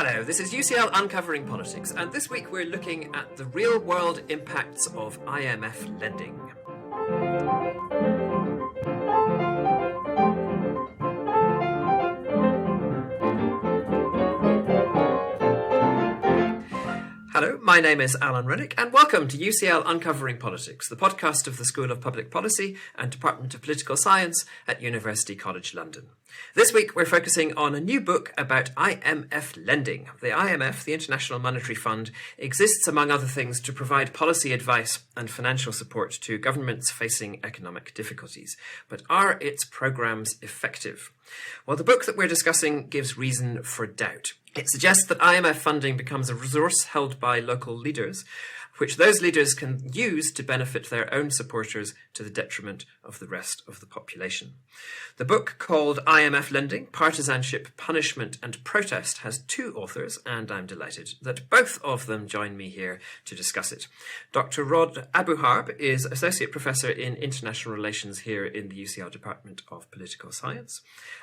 Hello, this is UCL Uncovering Politics, and this week we're looking at the real-world impacts of IMF lending. Hello, my name is Alan Rennick, and welcome to UCL Uncovering Politics, the podcast of the School of Public Policy and Department of Political Science at University College London. This week we're focusing on a new book about IMF lending. The IMF, the International Monetary Fund, exists among other things to provide policy advice and financial support to governments facing economic difficulties. But are its programmes effective? Well, the book that we're discussing gives reason for doubt. It suggests that IMF funding becomes a resource held by local leaders, which those leaders can use to benefit their own supporters to the detriment of the rest of the population. The book, called IMF Lending, Partisanship, Punishment and Protest, has two authors, and I'm delighted that both of them join me here to discuss it. Dr. Rod Abuharb is Associate Professor in International Relations here in the UCL Department of Political Science,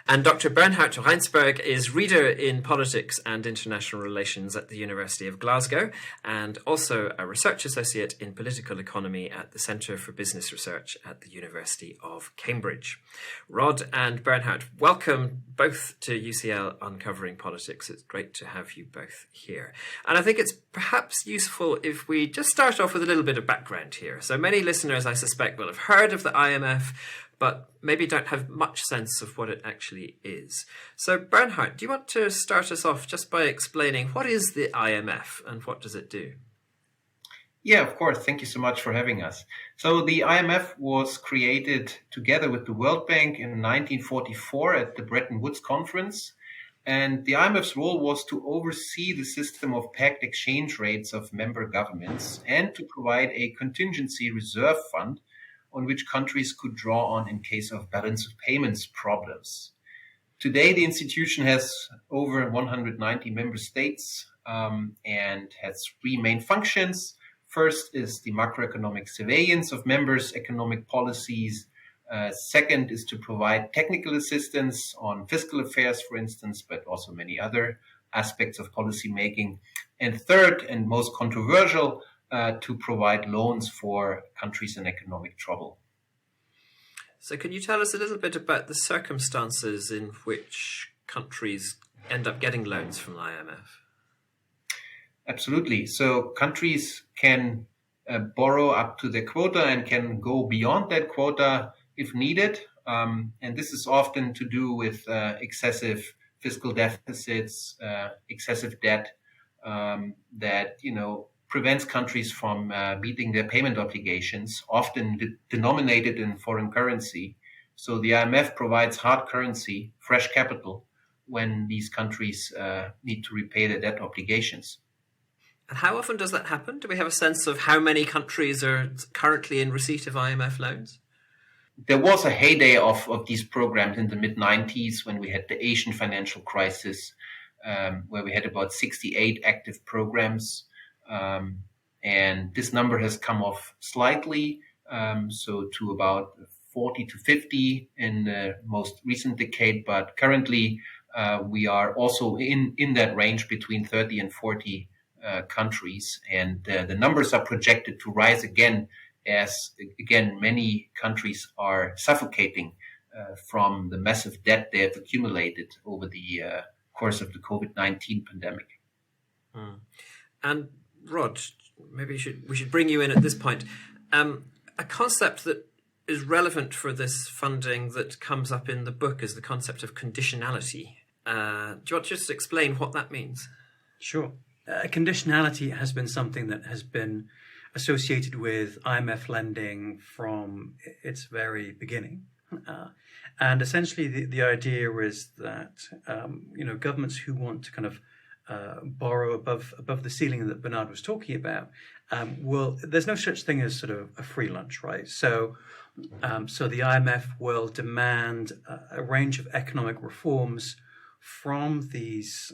and Dr. Bernhard Reinsberg is Reader in Politics and International Relations at the University of Glasgow, and also a Research Associate in Political Economy at the Centre for Business Research at the University of Cambridge. Rod and Bernhard, welcome both to UCL Uncovering Politics. It's great to have you both here. And I think it's perhaps useful if we just start off with a little bit of background here. So many listeners, I suspect, will have heard of the IMF, but maybe don't have much sense of what it actually is. So Bernhard, do you want to start us off just by explaining what is the IMF and what does it do? Yeah, of course. Thank you so much for having us. So the IMF was created together with the World Bank in 1944 at the Bretton Woods Conference. And the IMF's role was to oversee the system of pegged exchange rates of member governments and to provide a contingency reserve fund on which countries could draw on in case of balance of payments problems. Today, the institution has over 190 member states and has three main functions. First is the macroeconomic surveillance of members' economic policies. Second is to provide technical assistance on fiscal affairs, for instance, but also many other aspects of policy making. And third, and most controversial, to provide loans for countries in economic trouble. So can you tell us a little bit about the circumstances in which countries end up getting loans from the IMF? Absolutely. So countries can borrow up to their quota and can go beyond that quota if needed. And this is often to do with excessive fiscal deficits, excessive debt that, prevents countries from meeting their payment obligations, often denominated in foreign currency. So the IMF provides hard currency, fresh capital, when these countries need to repay their debt obligations. And how often does that happen? Do we have a sense of how many countries are currently in receipt of IMF loans? There was a heyday of these programs in the mid-90s when we had the Asian financial crisis, where we had about 68 active programs. And this number has come off slightly, so to about 40 to 50 in the most recent decade. But currently, we are also in that range between 30 and 40 countries, and the numbers are projected to rise again as, again, many countries are suffocating from the massive debt they have accumulated over the course of the COVID-19 pandemic. And Rod, maybe we should bring you in at this point. A concept that is relevant for this funding that comes up in the book is the concept of conditionality. Do you want to just explain what that means? Sure. Conditionality has been something that has been associated with IMF lending from its very beginning. And essentially the idea is that, governments who want to kind of borrow above the ceiling that Bernard was talking about, there's no such thing as sort of a free lunch, right? So the IMF will demand a range of economic reforms from these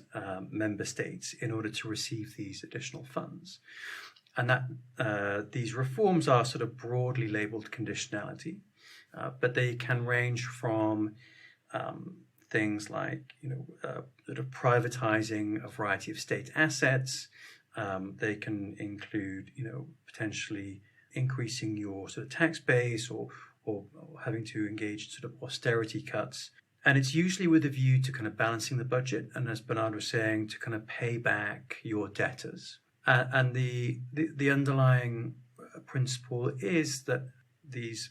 member states in order to receive these additional funds. And that these reforms are sort of broadly labeled conditionality, but they can range from things like, sort of privatizing a variety of state assets. They can include, potentially increasing your sort of tax base or having to engage in sort of austerity cuts. And it's usually with a view to kind of balancing the budget, and as Bernard was saying, to kind of pay back your debtors. And the underlying principle is that these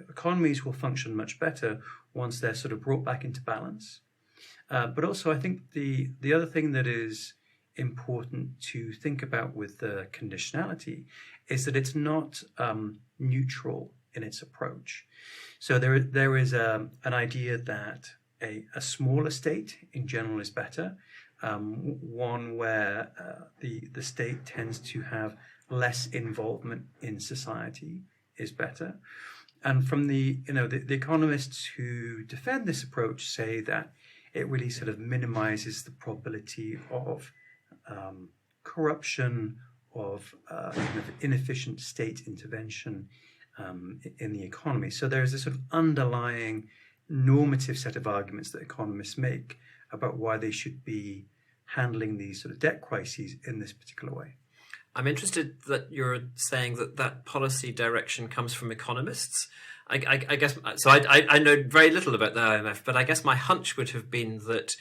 economies will function much better once they're sort of brought back into balance. But also, I think the other thing that is important to think about with the conditionality is that it's not neutral in its approach. So there is an idea that a smaller state in general is better, one where the state tends to have less involvement in society is better. And from the economists who defend this approach say that it really sort of minimizes the probability of corruption, of kind of inefficient state intervention in the economy. So there is a sort of underlying normative set of arguments that economists make about why they should be handling these sort of debt crises in this particular way. I'm interested that you're saying that policy direction comes from economists. I guess so. I know very little about the IMF, but I guess my hunch would have been that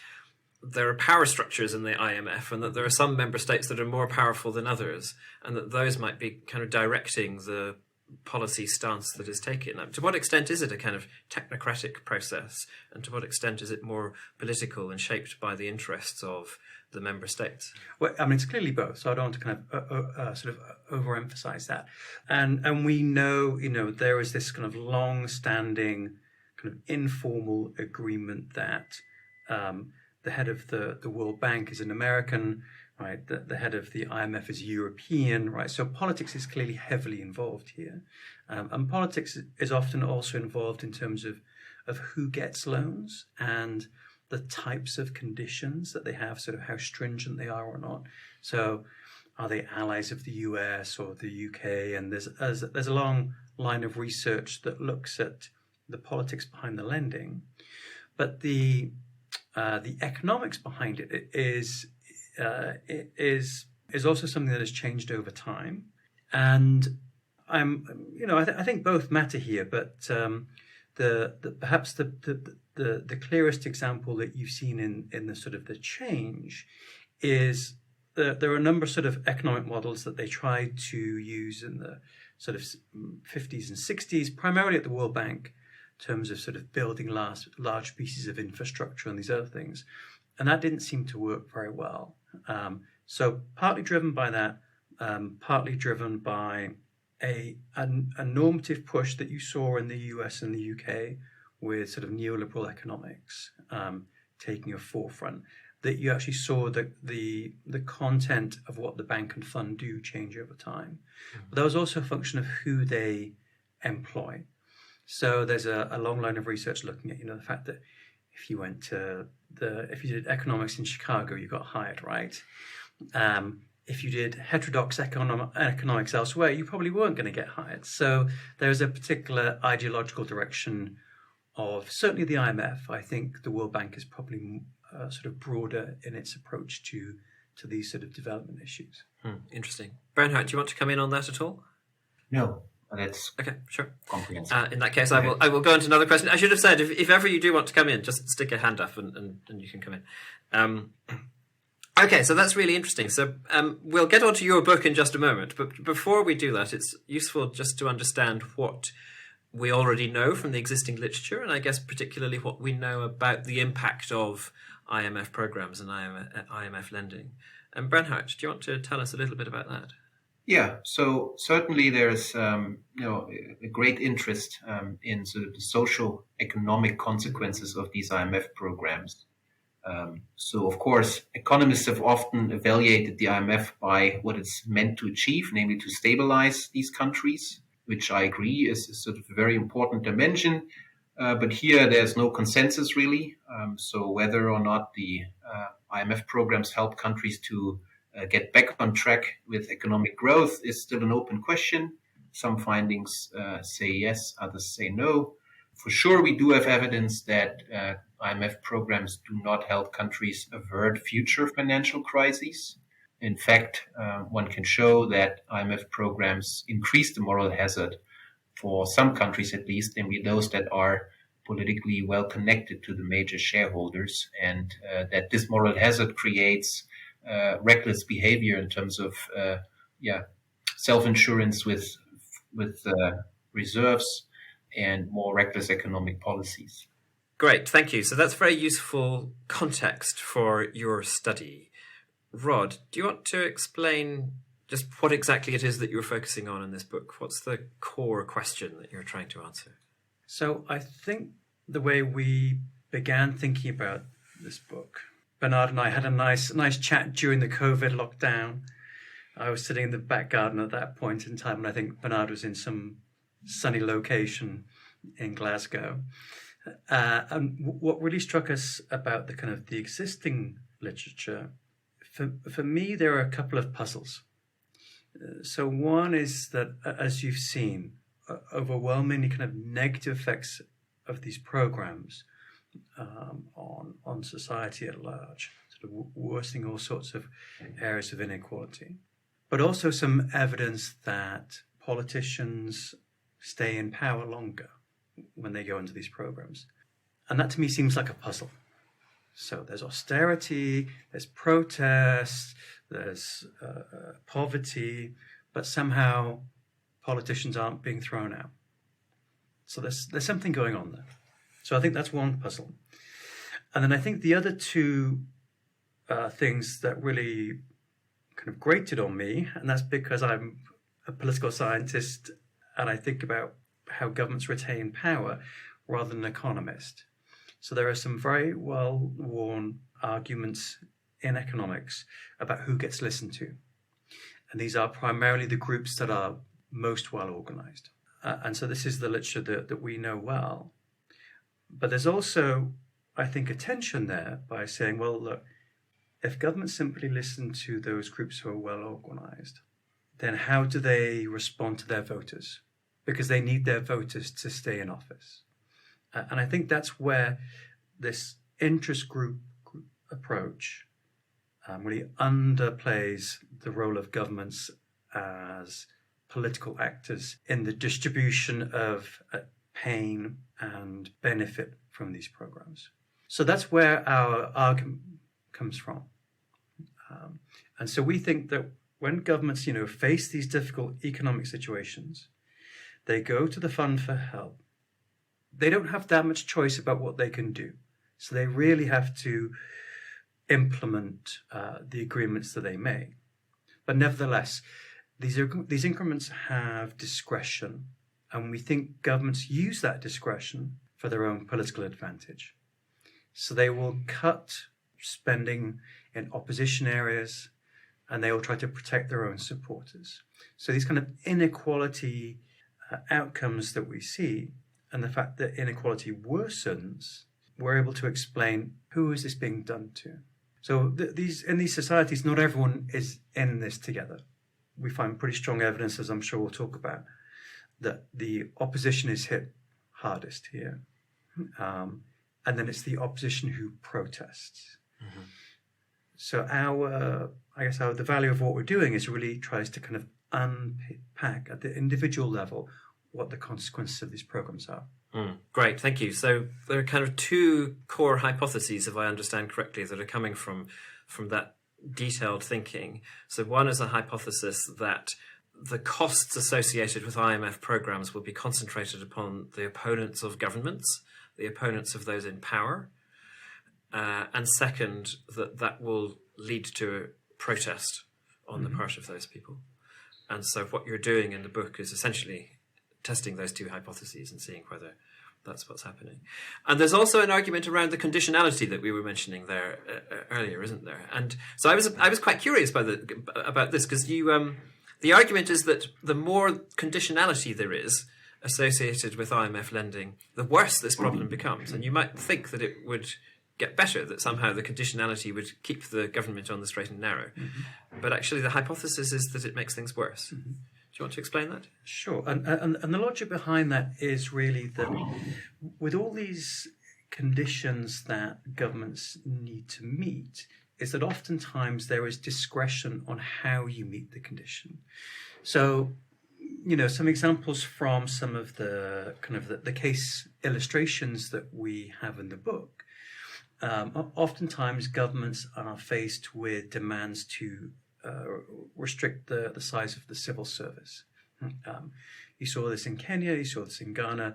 there are power structures in the IMF, and that there are some member states that are more powerful than others, and that those might be kind of directing the policy stance that is taken. To what extent is it a kind of technocratic process, and to what extent is it more political and shaped by the interests of the member states? Well, I mean, it's clearly both, so I don't want to kind of sort of overemphasize that. And we know, there is this kind of long-standing kind of informal agreement that the head of the World Bank is an American, right? The head of the IMF is European, right? So politics is clearly heavily involved here. And politics is often also involved in terms of who gets loans and the types of conditions that they have, sort of how stringent they are or not. So are they allies of the US or the UK? And there's a long line of research that looks at the politics behind the lending. But the economics behind it is also something that has changed over time. And I think both matter here, but perhaps the clearest example that you've seen in the sort of the change is that there are a number of sort of economic models that they tried to use in the sort of 50s and 60s, primarily at the World Bank, in terms of sort of building large pieces of infrastructure and these other things. And that didn't seem to work very well. So partly driven by that, partly driven by a normative push that you saw in the US and the UK with sort of neoliberal economics taking a forefront, that you actually saw the content of what the bank and fund do change over time. But that was also a function of who they employ. So there's a long line of research looking at the fact that if you did economics in Chicago, you got hired, right? If you did heterodox economics elsewhere, you probably weren't going to get hired. So there's a particular ideological direction of certainly the IMF. I think the World Bank is probably sort of broader in its approach to these sort of development issues. Interesting. Bernhard, do you want to come in on that at all? No. That's okay, sure. Comprehensive. In that case, I will go on to another question. I should have said, if ever you do want to come in, just stick your hand up and you can come in. Okay, so that's really interesting. So we'll get on to your book in just a moment. But before we do that, it's useful just to understand what we already know from the existing literature, and I guess particularly what we know about the impact of IMF programs and IMF lending. And Bernhard, do you want to tell us a little bit about that? Yeah, so certainly there's a great interest in sort of the social economic consequences of these IMF programs. So of course, economists have often evaluated the IMF by what it's meant to achieve, namely to stabilize these countries, which I agree is sort of a very important dimension. But here there's no consensus really. So whether or not the IMF programs help countries to get back on track with economic growth is still an open question. Some findings say yes, others say no. For sure, we do have evidence that IMF programs do not help countries avert future financial crises. In fact, one can show that IMF programs increase the moral hazard for some countries, at least, namely those that are politically well connected to the major shareholders, and that this moral hazard creates reckless behavior in terms of self-insurance with reserves and more reckless economic policies. Great, thank you. So that's very useful context for your study. Rod, do you want to explain just what exactly it is that you're focusing on in this book? What's the core question that you're trying to answer? So I think the way we began thinking about this book, Bernard and I had a nice chat during the COVID lockdown. I was sitting in the back garden at that point in time, and I think Bernard was in some sunny location in Glasgow. And what really struck us about the existing literature, for me, there are a couple of puzzles. So one is that, as you've seen, overwhelmingly kind of negative effects of these programs on society at large, sort of worsening all sorts of areas of inequality, but also some evidence that politicians stay in power longer when they go into these programs. And that to me seems like a puzzle. So there's austerity, there's protests, there's poverty, but somehow politicians aren't being thrown out. So there's something going on there. So I think that's one puzzle. And then I think the other two things that really kind of grated on me, and that's because I'm a political scientist and I think about how governments retain power rather than an economist. So there are some very well-worn arguments in economics about who gets listened to. And these are primarily the groups that are most well-organized. And so this is the literature that we know well. But there's also, I think, a tension there by saying, well, look, if governments simply listen to those groups who are well-organized, then how do they respond to their voters? Because they need their voters to stay in office. And I think that's where this interest group approach really underplays the role of governments as political actors in the distribution of pain and benefit from these programs. So that's where our argument comes from. And so we think that when governments, face these difficult economic situations, they go to the Fund for Help. They don't have that much choice about what they can do. So they really have to implement the agreements that they make. But nevertheless, these increments have discretion, and we think governments use that discretion for their own political advantage. So they will cut spending in opposition areas, and they will try to protect their own supporters. So these kind of inequality outcomes that we see, and the fact that inequality worsens, we're able to explain who is this being done to. So in these societies, not everyone is in this together. We find pretty strong evidence, as I'm sure we'll talk about, that the opposition is hit hardest here. And then it's the opposition who protests. Mm-hmm. So the value of what we're doing is really tries to kind of unpack at the individual level what the consequences of these programs are. Great, thank you. So there are kind of two core hypotheses, if I understand correctly, that are coming from that detailed thinking. So one is a hypothesis that the costs associated with IMF programs will be concentrated upon the opponents of governments, the opponents of those in power. And second, that will lead to protest on the part of those people. And so what you're doing in the book is essentially testing those two hypotheses and seeing whether that's what's happening. And there's also an argument around the conditionality that we were mentioning there earlier, isn't there? And so I was quite curious about this, because the argument is that the more conditionality there is associated with IMF lending, the worse this problem becomes. And you might think that it would get better, that somehow the conditionality would keep the government on the straight and narrow. Mm-hmm. But actually the hypothesis is that it makes things worse. Mm-hmm. Do you want to explain that? Sure. And the logic behind that is really that with all these conditions that governments need to meet is that oftentimes there is discretion on how you meet the condition. So, some examples from some of the kind of the case illustrations that we have in the book. Oftentimes governments are faced with demands to restrict the size of the civil service. You saw this in Kenya, you saw this in Ghana.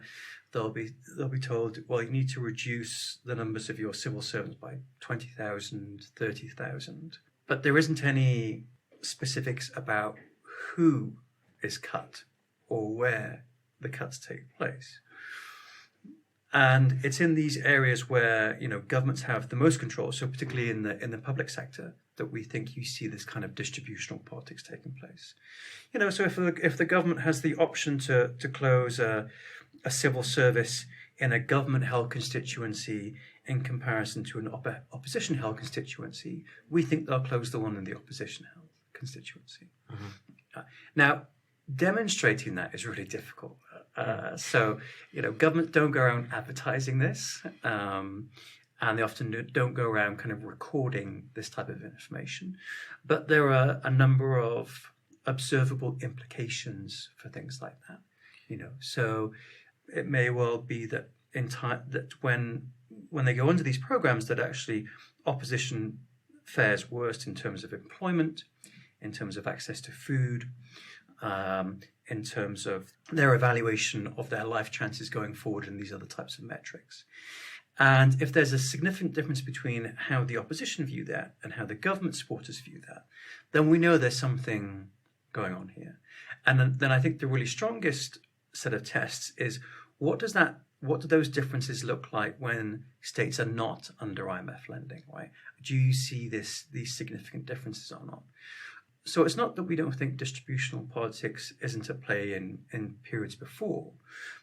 They'll be told, well, you need to reduce the numbers of your civil servants by 20,000, 30,000. But there isn't any specifics about who is cut or where the cuts take place. And it's in these areas where governments have the most control. So particularly in the public sector, that we think you see this kind of distributional politics taking place. So if the government has the option to close a civil service in a government-held constituency in comparison to an opposition-held constituency, we think they'll close the one in the opposition-held constituency. Mm-hmm. Now, demonstrating that is really difficult. So, governments don't go around advertising this, and they often don't go around kind of recording this type of information. But there are a number of observable implications for things like that. So it may well be that when they go under these programs, that actually opposition fares worst in terms of employment, in terms of access to food, in terms of their evaluation of their life chances going forward and these other types of metrics. And if there's a significant difference between how the opposition view that and how the government supporters view that, then we know there's something going on here. And then I think the really strongest set of tests is what do those differences look like when states are not under IMF lending, right? Do you see these significant differences or not? So it's not that we don't think distributional politics isn't at play in periods before,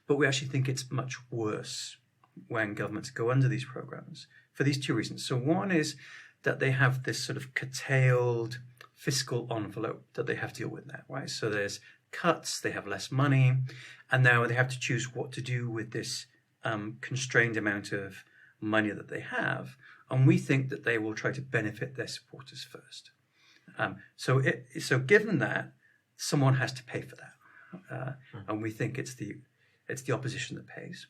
but we actually think it's much worse when governments go under these programs for these two reasons. So one is that they have this sort of curtailed fiscal envelope that they have to deal with now, right? So there's cuts, they have less money, and now they have to choose what to do with this constrained amount of money that they have. And we think that they will try to benefit their supporters first. So given that, someone has to pay for that, and we think it's the opposition that pays,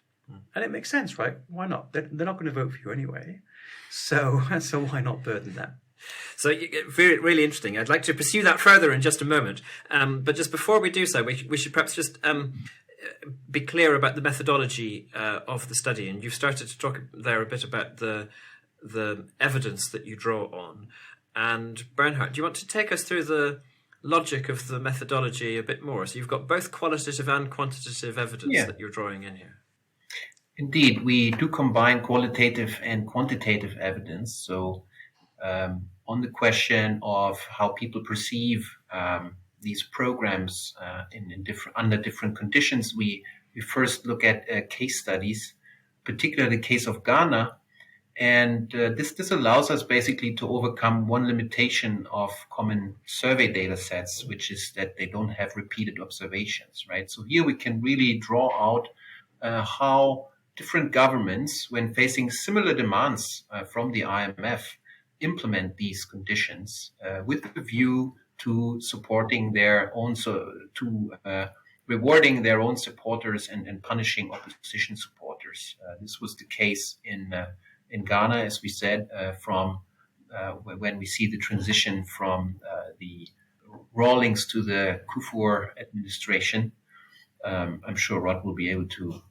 and it makes sense, right? Why not? They're not going to vote for you anyway, so why not burden them? So really interesting. I'd like to pursue that further in just a moment, but just before we do so, we should perhaps just be clear about the methodology of the study. And you've started to talk there a bit about the evidence that you draw on. And Bernhard, do you want to take us through the logic of the methodology a bit more? So you've got both qualitative and quantitative evidence that you're drawing in here. Indeed, we do combine qualitative and quantitative evidence. So on the question of how people perceive these programs under different conditions, we first look at case studies, particularly the case of Ghana. And this allows us basically to overcome one limitation of common survey data sets, which is that they don't have repeated observations, right? So here we can really draw out how different governments, when facing similar demands from the IMF, implement these conditions with the view to supporting their own, rewarding their own supporters and punishing opposition supporters. This was the case in Ghana, as we said, from when we see the transition from the Rawlings to the Kufuor administration. I'm sure Rod will be able to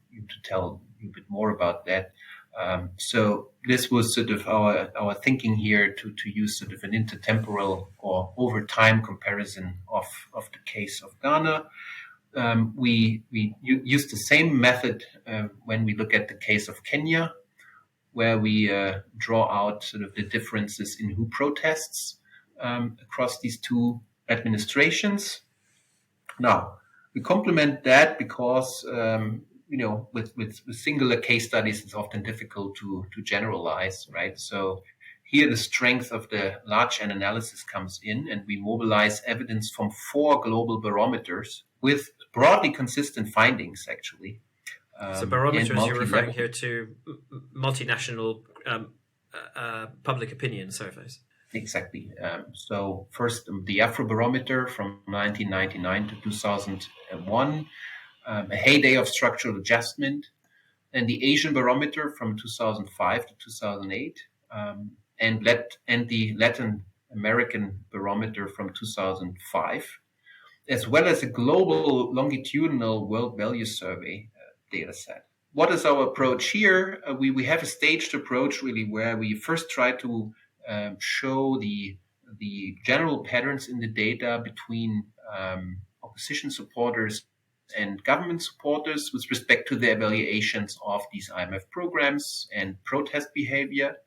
tell you a bit more about that. So this was sort of our thinking here to use sort of an intertemporal or over time comparison of the case of Ghana. We use the same method when we look at the case of Kenya, where we draw out sort of the differences in who protests across these two administrations. Now, we complement that because, with singular case studies, it's often difficult to generalize, right? So here the strength of the large N analysis comes in, and we mobilize evidence from 4 global barometers with broadly consistent findings, actually. So barometers, and you're referring multi-level. here to multinational public opinion surveys. Exactly. So first, the Afrobarometer from 1999 to 2001, a heyday of structural adjustment, and the Asian Barometer from 2005 to 2008, and the Latin American Barometer from 2005, as well as a global longitudinal world value survey data set. What is our approach here? We have a staged approach really where we first try to show the general patterns in the data between opposition supporters and government supporters with respect to the evaluations of these IMF programs and protest behavior.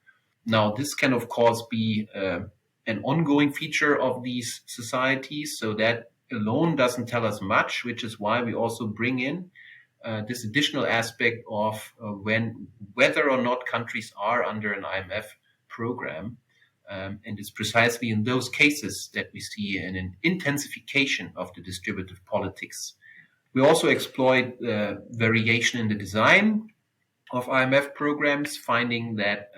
Now, this can, of course, be an ongoing feature of these societies, so that alone doesn't tell us much, which is why we also bring in this additional aspect of whether or not countries are under an IMF program. And it's precisely in those cases that we see an intensification of the distributive politics. We also exploit variation in the design of IMF programs, finding that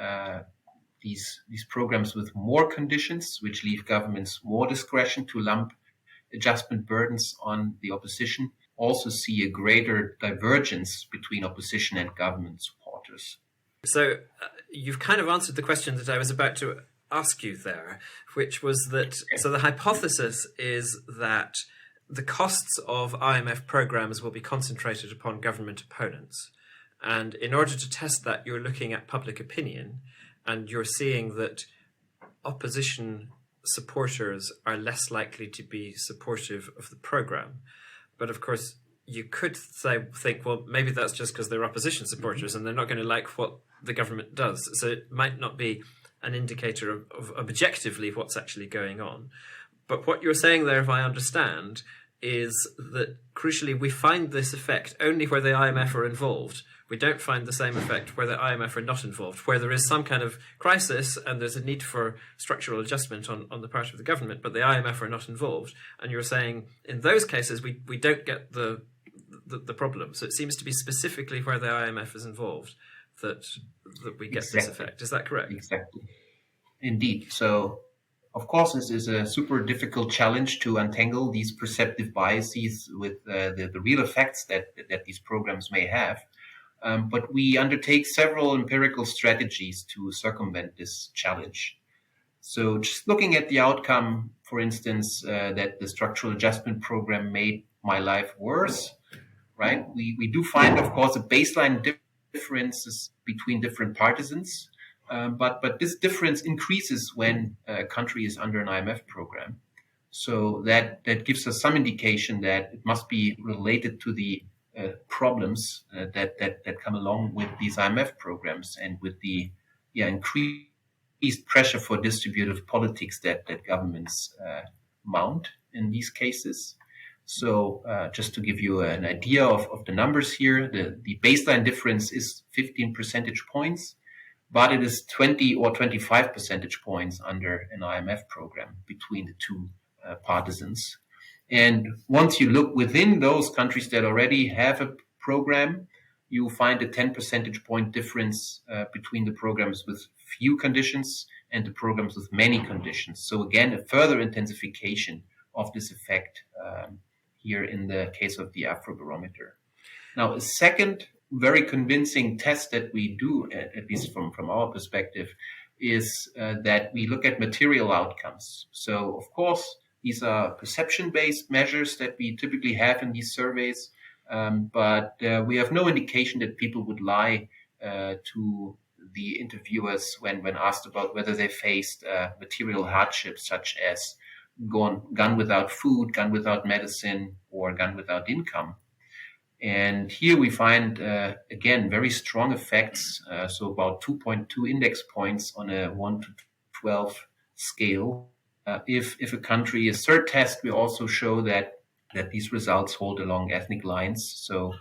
these programs with more conditions, which leave governments more discretion to lump adjustment burdens on the opposition, also see a greater divergence between opposition and government supporters. So you've kind of answered the question that I was about to ask you there, which was that, so the hypothesis is that the costs of IMF programs will be concentrated upon government opponents. And in order to test that, you're looking at public opinion, and you're seeing that opposition supporters are less likely to be supportive of the program. But of course, you could think, well, maybe that's just because they're opposition supporters and they're not going to like what the government does. So it might not be an indicator of objectively what's actually going on. But what you're saying there, if I understand, is that crucially we find this effect only where the IMF are involved. We don't find the same effect where the IMF are not involved, where there is some kind of crisis and there's a need for structural adjustment on the part of the government, but the IMF are not involved. And you're saying in those cases we don't get the problem. So it seems to be specifically where the IMF is involved that we get this effect. Is that correct? Exactly. Indeed. So, of course, this is a super difficult challenge to untangle these perceptive biases with the real effects that these programs may have. But we undertake several empirical strategies to circumvent this challenge. So just looking at the outcome, for instance, that the structural adjustment program made my life worse, right? We do find, of course, a baseline differences between different partisans, but this difference increases when a country is under an IMF program. So that gives us some indication that it must be related to the problems that come along with these IMF programs and with the increased pressure for distributive politics that governments mount in these cases. So just to give you an idea of the numbers here, the baseline difference is 15 percentage points, but it is 20 or 25 percentage points under an IMF program between the two partisans. And once you look within those countries that already have a program, you find a 10 percentage point difference between the programs with few conditions and the programs with many conditions. So again, a further intensification of this effect here in the case of the Afrobarometer. Now, a second very convincing test that we do, at least from our perspective, is that we look at material outcomes. So, of course, these are perception-based measures that we typically have in these surveys, but we have no indication that people would lie to the interviewers when asked about whether they faced material hardships such as gone without food, gone without medicine, or gone without income. And here we find, again, very strong effects, so about 2.2 index points on a 1 to 12 scale. If a country is third test, we also show that these results hold along ethnic lines. So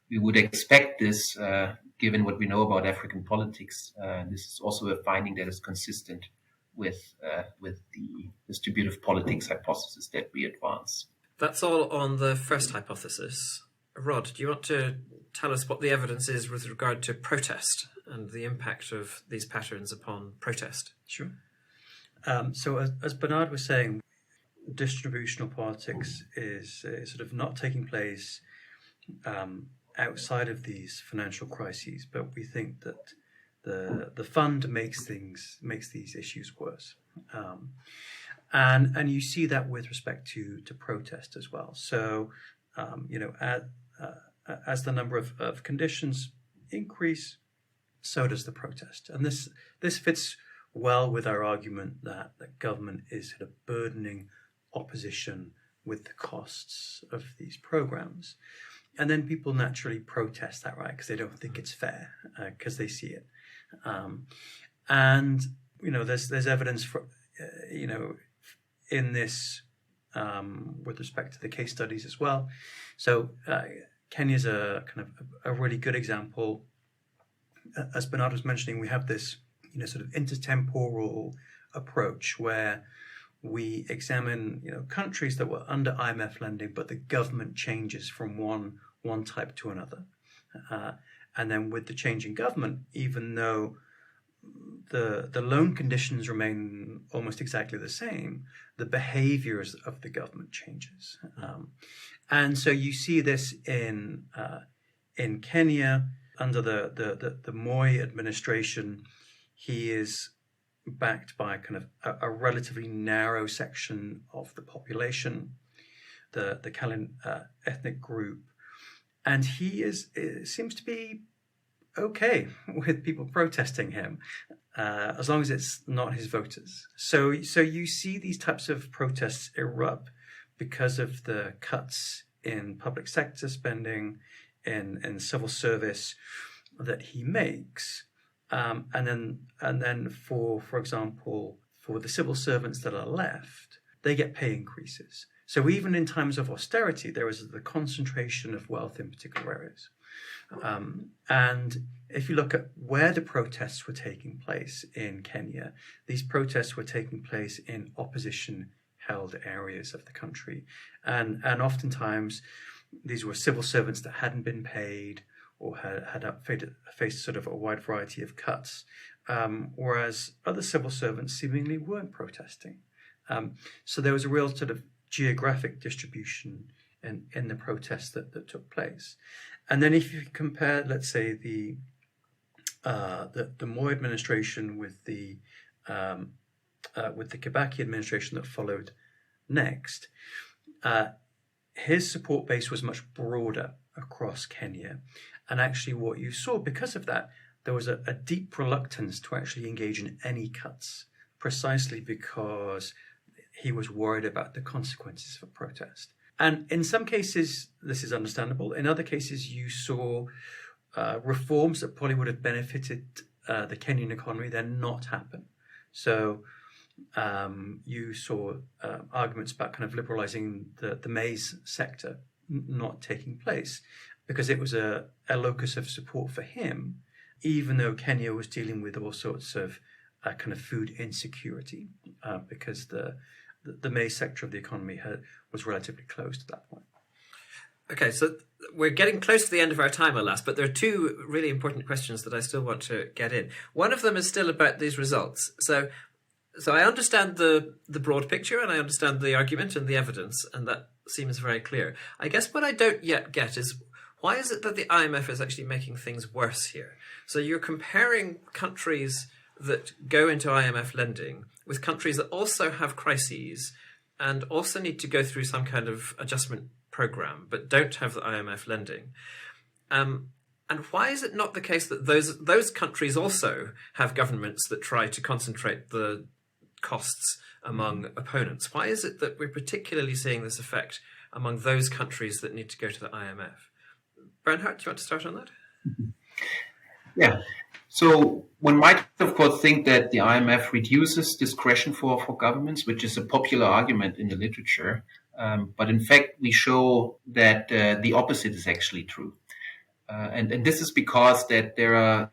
we would expect this, given what we know about African politics. This is also a finding that is consistent with the distributive politics hypothesis that we advance. That's all on the first hypothesis. Rod, do you want to tell us what the evidence is with regard to protest and the impact of these patterns upon protest? Sure. So as Bernard was saying, distributional politics is sort of not taking place outside of these financial crises, but we think that the fund makes these issues worse, and you see that with respect to protest as well. So as the number of conditions increase, so does the protest, and this fits well with our argument that government is sort of burdening opposition with the costs of these programs. And then people naturally protest that, right? Because they don't think it's fair, because they see it. And, there's evidence for, in this with respect to the case studies as well. So Kenya's a kind of a really good example. As Bernard was mentioning, we have this, sort of intertemporal approach where we examine, countries that were under IMF lending, but the government changes from one type to another. And then with the change in government, even though the loan conditions remain almost exactly the same, the behaviors of the government changes. And so you see this in Kenya under the Moi administration. He is backed by kind of a relatively narrow section of the population, the Kalenjin ethnic group, and he seems to be okay with people protesting him, as long as it's not his voters. So you see these types of protests erupt because of the cuts in public sector spending, in civil service that he makes. And then for example, for the civil servants that are left, they get pay increases. So even in times of austerity, there is the concentration of wealth in particular areas. And if you look at where the protests were taking place in Kenya, these protests were taking place in opposition-held areas of the country. And oftentimes, these were civil servants that hadn't been paid, or had faced sort of a wide variety of cuts, whereas other civil servants seemingly weren't protesting. So there was a real sort of geographic distribution in the protests that took place. And then if you compare, let's say, the Moi administration with the Kibaki administration that followed next, his support base was much broader across Kenya. And actually what you saw because of that, there was a deep reluctance to actually engage in any cuts, precisely because he was worried about the consequences of protest. And in some cases, this is understandable. In other cases, you saw reforms that probably would have benefited the Kenyan economy then not happen. So you saw arguments about kind of liberalizing the maize sector not taking place, because it was a locus of support for him, even though Kenya was dealing with all sorts of kind of food insecurity, because the maize sector of the economy was relatively closed at that point. Okay, so we're getting close to the end of our time, alas, but there are two really important questions that I still want to get in. One of them is still about these results. So I understand the broad picture, and I understand the argument and the evidence, and that seems very clear. I guess what I don't yet get is, why is it that the IMF is actually making things worse here? So you're comparing countries that go into IMF lending with countries that also have crises and also need to go through some kind of adjustment program, but don't have the IMF lending. And why is it not the case that those countries also have governments that try to concentrate the costs among opponents? Why is it that we're particularly seeing this effect among those countries that need to go to the IMF? Bernhard, do you want to start on that? Yeah. So one might, of course, think that the IMF reduces discretion for governments, which is a popular argument in the literature. But in fact, we show that the opposite is actually true. And this is because that there are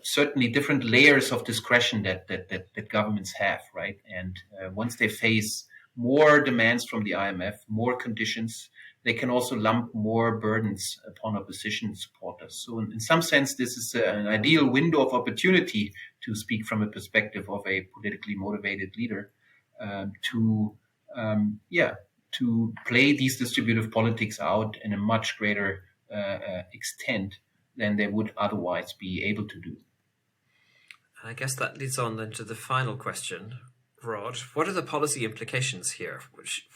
certainly different layers of discretion that governments have, right? And once they face more demands from the IMF, more conditions, they can also lump more burdens upon opposition supporters. So in some sense, this is an ideal window of opportunity, to speak from a perspective of a politically motivated leader, to play these distributive politics out in a much greater extent than they would otherwise be able to do. I guess that leads on then to the final question. Rod, what are the policy implications here?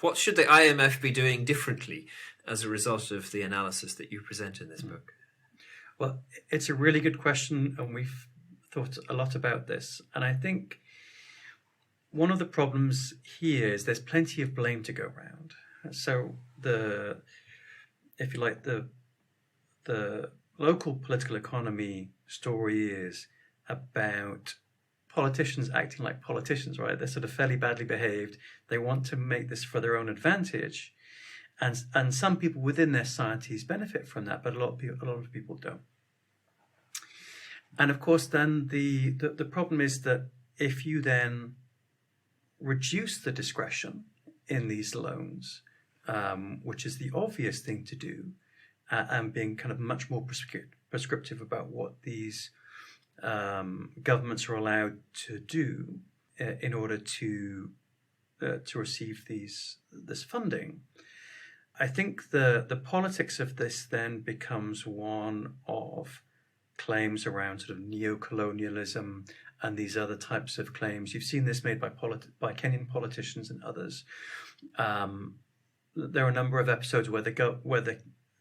What should the IMF be doing differently as a result of the analysis that you present in this book? Well, it's a really good question, and we've thought a lot about this. And I think one of the problems here is there's plenty of blame to go around. So the local political economy story is about politicians acting like politicians, right? They're sort of fairly badly behaved. They want to make this for their own advantage. And some people within their societies benefit from that, but a lot of people don't. And of course, then the problem is that if you then reduce the discretion in these loans, which is the obvious thing to do, and being kind of much more prescriptive about what these governments are allowed to do in order to receive this funding, I think the politics of this then becomes one of claims around sort of neo-colonialism and these other types of claims. You've seen this made by Kenyan politicians and others. There are a number of episodes where the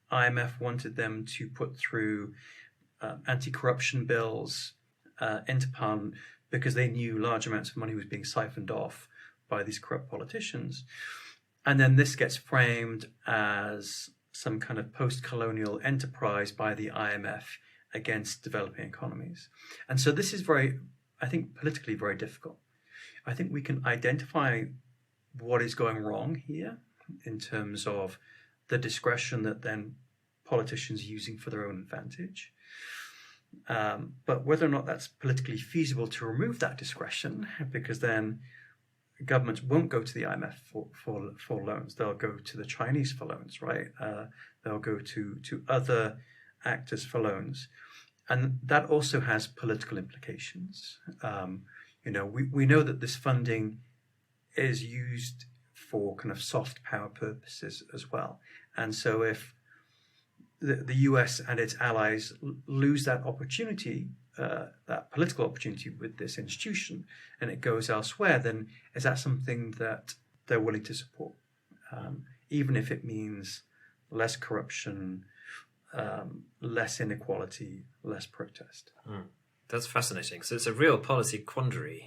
IMF wanted them to put through anti-corruption bills into Parliament because they knew large amounts of money was being siphoned off by these corrupt politicians. And then this gets framed as some kind of post-colonial enterprise by the IMF against developing economies. And so this is I think, politically very difficult. I think we can identify what is going wrong here in terms of the discretion that then politicians are using for their own advantage. But whether or not that's politically feasible to remove that discretion, because then governments won't go to the IMF for loans. They'll go to the Chinese for loans, right? They'll go to other actors for loans. And that also has political implications. We know that this funding is used for kind of soft power purposes as well. And so if the US and its allies lose that opportunity, that political opportunity with this institution, and it goes elsewhere, then is that something that they're willing to support, even if it means less corruption, less inequality, less protest? That's fascinating. So it's a real policy quandary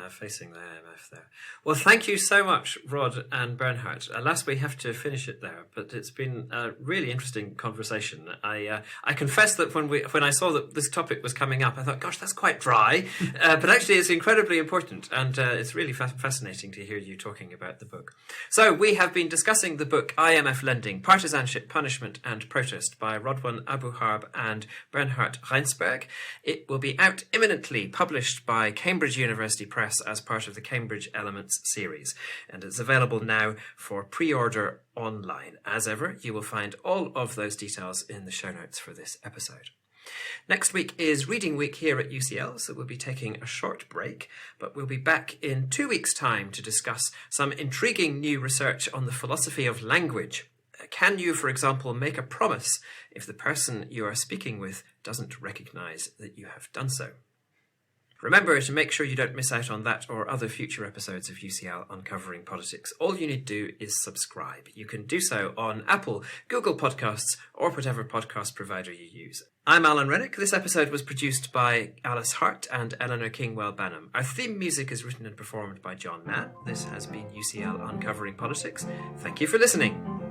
facing the IMF there. Well, thank you so much, Rod and Bernhard. Alas, we have to finish it there, but it's been a really interesting conversation. I confess that when I saw that this topic was coming up, I thought, gosh, that's quite dry. But actually, it's incredibly important, and it's really fascinating to hear you talking about the book. So we have been discussing the book IMF Lending, Partisanship, Punishment and Protest by Rodwan Abu Harb and Bernhard Reinsberg. It will be out imminently, published by Cambridge University Press as part of the Cambridge Elements series, and it's available now for pre-order online. As ever, you will find all of those details in the show notes for this episode. Next week is Reading Week here at UCL, so we'll be taking a short break, but we'll be back in 2 weeks' time to discuss some intriguing new research on the philosophy of language. Can you, for example, make a promise if the person you are speaking with doesn't recognise that you have done so? Remember to make sure you don't miss out on that or other future episodes of UCL Uncovering Politics. All you need to do is subscribe. You can do so on Apple, Google Podcasts, or whatever podcast provider you use. I'm Alan Rennick. This episode was produced by Alice Hart and Eleanor Kingwell-Banham. Our theme music is written and performed by John Mann. This has been UCL Uncovering Politics. Thank you for listening.